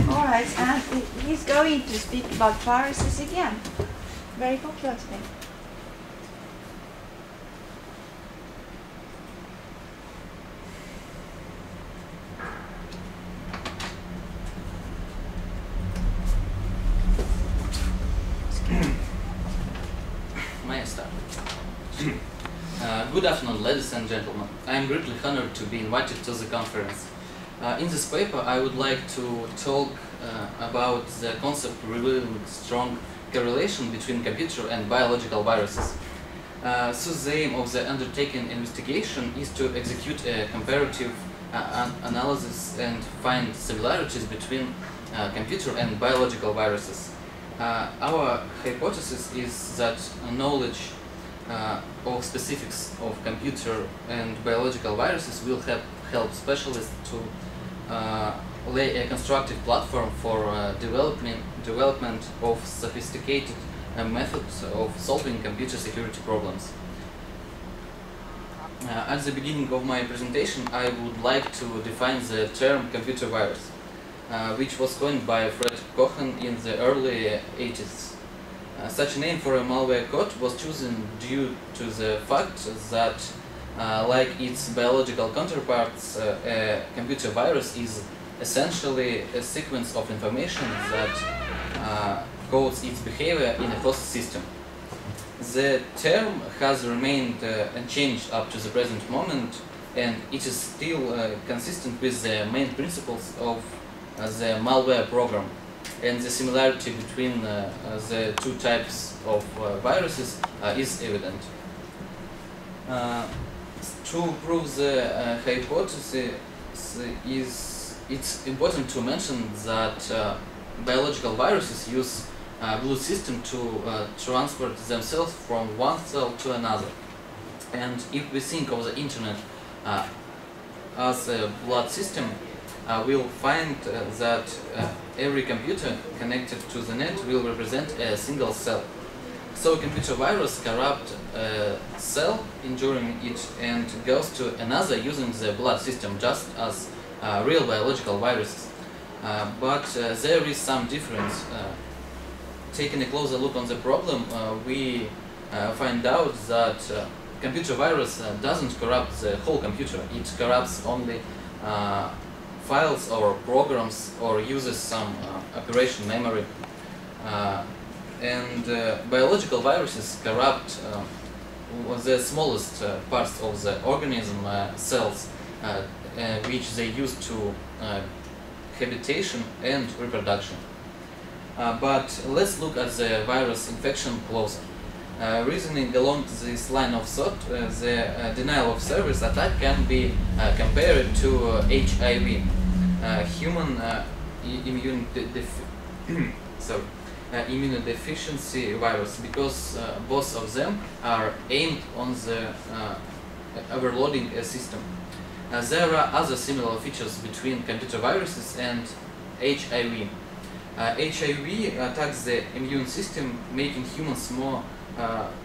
All right, and he's going to speak about viruses again. Very popular today. May I start? Good afternoon, ladies and gentlemen. I am greatly honored to be invited to the conference. In this paper, I would like to talk about the concept revealing strong correlation between computer and biological viruses. So the aim of the undertaken investigation is to execute a comparative analysis and find similarities between computer and biological viruses. Our hypothesis is that knowledge of specifics of computer and biological viruses will help specialists to lay a constructive platform for development of sophisticated methods of solving computer security problems. At the beginning of my presentation, I would like to define the term computer virus, which was coined by Fred Cohen in the early 80s. Such a name for a malware code was chosen due to the fact that, like its biological counterparts, a computer virus is essentially a sequence of information that codes its behavior in a host system. The term has remained unchanged up to the present moment, and it is still consistent with the main principles of the malware program, and the similarity between the two types of viruses is evident. To prove the hypothesis, it's important to mention that biological viruses use blood system to transport themselves from one cell to another. And if we think of the internet as a blood system, we'll find that every computer connected to the net will represent a single cell. So a computer virus corrupts a cell, injuring it, and goes to another using the blood system, just as real biological viruses. But there is some difference. Taking a closer look on the problem, we find out that computer virus doesn't corrupt the whole computer. It corrupts only files or programs, or uses some operation memory. And biological viruses corrupt the smallest parts of the organism, cells, which they use to habitation and reproduction. But let's look at the virus infection closer. Reasoning along this line of thought, the denial of service attack can be compared to HIV, human immunodeficiency virus, because both of them are aimed on the overloading a system. There are other similar features between computer viruses and HIV. HIV attacks the immune system, making humans more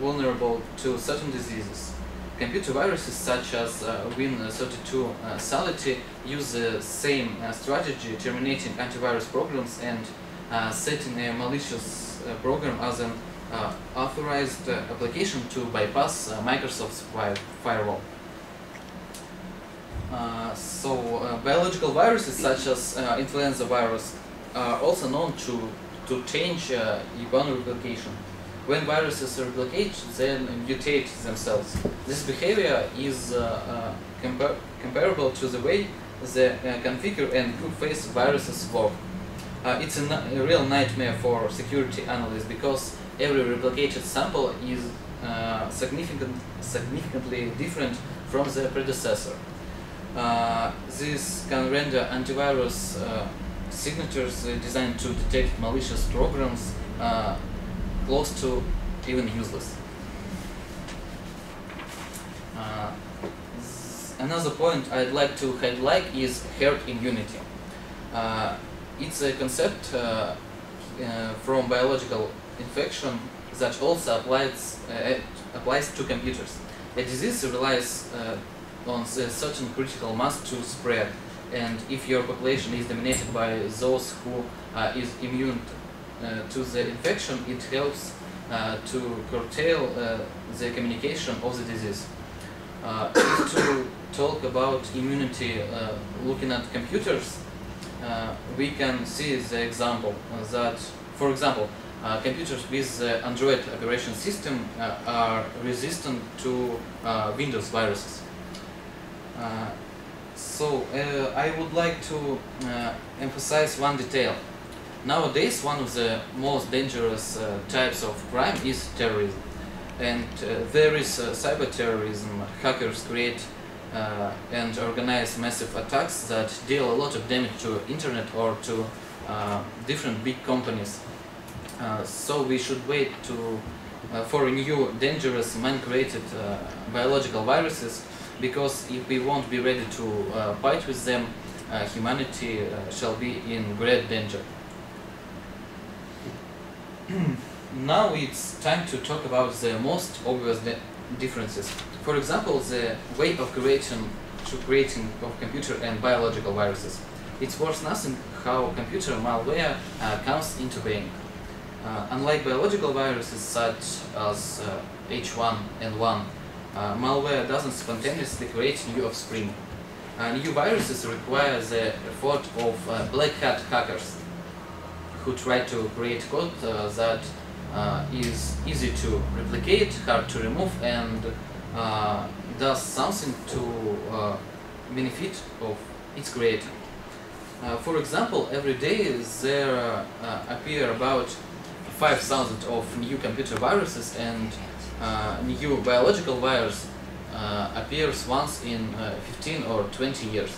vulnerable to certain diseases. Computer viruses such as Win32 Sality use the same strategy, terminating antivirus programs and setting a malicious program as an authorized application to bypass Microsoft's firewall. Biological viruses such as influenza virus are also known to change EBAN replication. When viruses replicate, then mutate themselves. This behavior is comparable to the way the configure and group-face viruses work. It's a real nightmare for security analysts, because every replicated sample is significantly different from the predecessor. This can render antivirus signatures designed to detect malicious programs close to even useless. Another point I'd like to highlight is herd immunity. It's a concept from biological infection that also applies to computers. A disease relies on a certain critical mass to spread, and if your population is dominated by those who is immune to the infection, it helps to curtail the communication of the disease. If to talk about immunity looking at computers, we can see the example that, for example, computers with the Android operation system are resistant to Windows viruses. So I would like to emphasize one detail. Nowadays, one of the most dangerous types of crime is terrorism. And there is cyber terrorism. Hackers create and organize massive attacks that deal a lot of damage to internet or to different big companies. So we should wait for new dangerous man-created biological viruses, because if we won't be ready to fight with them, humanity shall be in great danger. Now it's time to talk about the most obvious differences. For example, the way of creating of computer and biological viruses. It's worth nothing how computer malware comes into being. Unlike biological viruses such as H1N1, malware doesn't spontaneously create new offspring. New viruses require the effort of black hat hackers who try to create code that is easy to replicate, hard to remove, and does something to benefit of its creator. For example, every day there appear about 5,000 of new computer viruses, and new biological virus appears once in 15 or 20 years.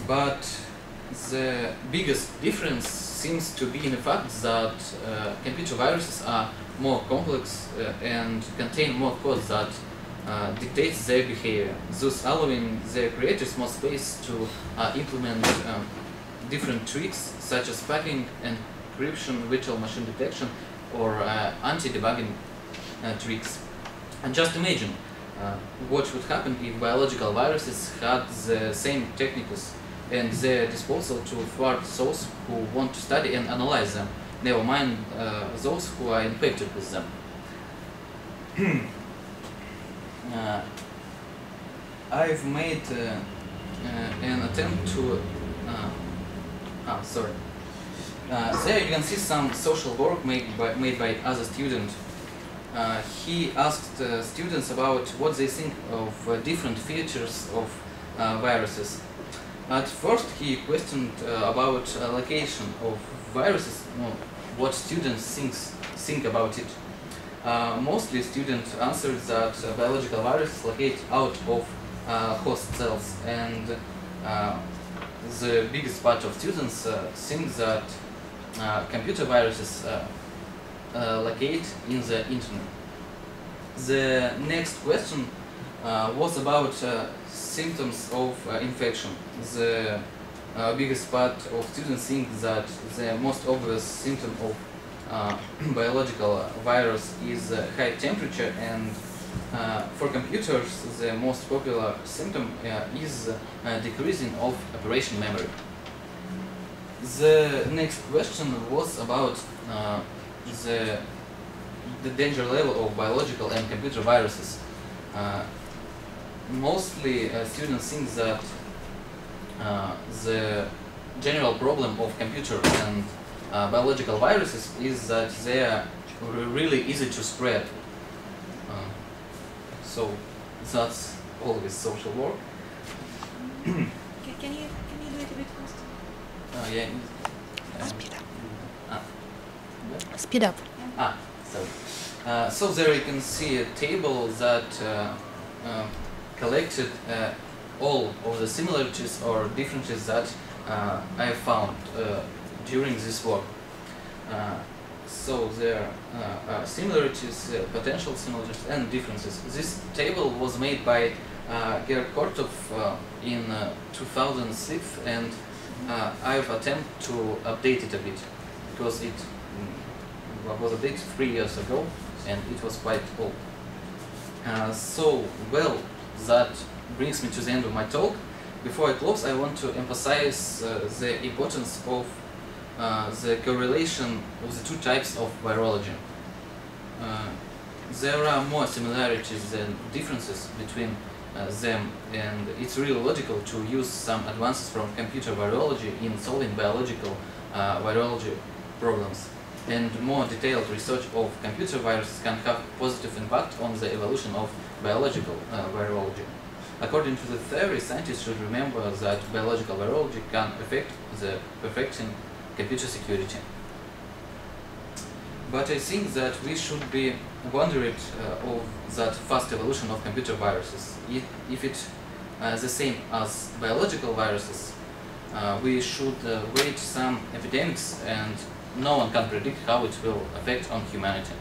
But the biggest difference seems to be in the fact that computer viruses are more complex and contain more code that dictates their behavior, thus allowing their creators more space to implement different tricks such as packing, encryption, virtual machine detection, or anti-debugging tricks. And just imagine what would happen if biological viruses had the same techniques and their disposal to thwart those who want to study and analyze them, never mind those who are infected with them. I've made an attempt to there you can see some social work made by other student. He asked students about what they think of different features of viruses. At first he questioned about location of viruses, what students think about it. Mostly students answered that biological viruses locate out of host cells, and the biggest part of students think that computer viruses locate in the internet. The next question was about symptoms of infection. The biggest part of students think that the most obvious symptom of biological virus is high temperature, and for computers the most popular symptom is decreasing of operation memory. The next question was about the danger level of biological and computer viruses. Mostly students think that the general problem of computer and biological viruses is that they are really easy to spread. So that's all with social work. Can you do it a bit faster? Yeah. Speed up. What? Speed up. So there you can see a table that collected all of the similarities or differences that I found during this work. So there are similarities, potential similarities, and differences. This table was made by Gerard Kortov in 2006, and I've attempted to update it a bit because it was updated 3 years ago and it was quite old. So, well, that brings me to the end of my talk. Before I close, I want to emphasize the importance of the correlation of the two types of virology. There are more similarities than differences between them, and it's really logical to use some advances from computer virology in solving biological virology problems. And more detailed research of computer viruses can have positive impact on the evolution of biological virology. According to the theory, scientists should remember that biological virology can affect the perfecting computer security. But I think that we should be wondering of that fast evolution of computer viruses. If it's the same as biological viruses, we should wait some epidemics, and no one can predict how it will affect on humanity.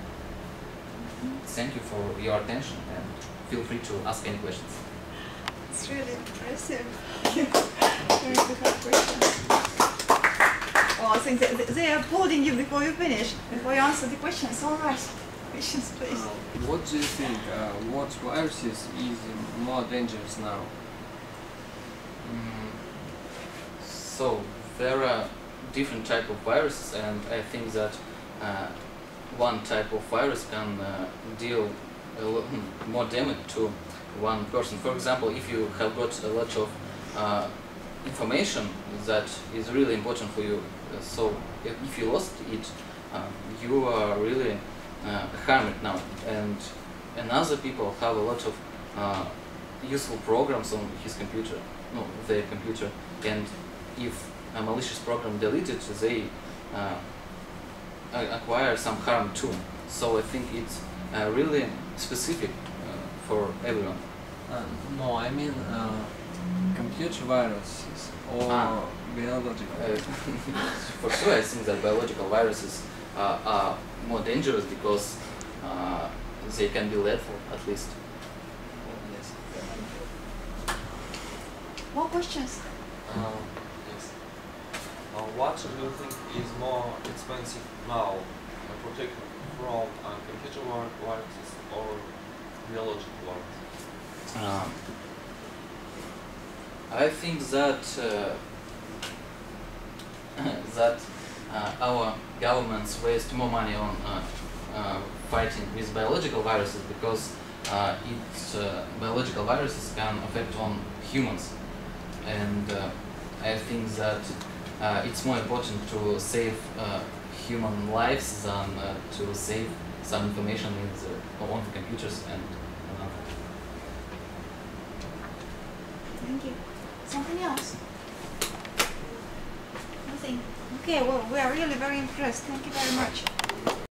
Thank you for your attention, and feel free to ask any questions. It's really impressive. Very good questions. Oh, I think they are applauding you before you finish, before you answer the questions. All right. Questions, please. What do you think? What viruses is more dangerous now? So there are different type of viruses, and I think that one type of virus can deal more damage to one person. For example, if you have got a lot of information that is really important for you, so if you lost it, you are really harmed now, and other people have a lot of useful programs on his computer, their computer, and if a malicious program deleted, they acquire some harm too. So I think it's really specific for everyone. No, I mean computer viruses or biological. For sure, I think that biological viruses are more dangerous because they can be lethal, at least. Yes. More questions? Yes. What do you think is more expensive now, protected from computer viruses or biological viruses? I think that our governments waste more money on fighting with biological viruses because biological viruses can affect on humans, and I think that it's more important to save human lives than to save some information on the computers and Thank you. Something else? Nothing. Okay, well, we are really very impressed. Thank you very much.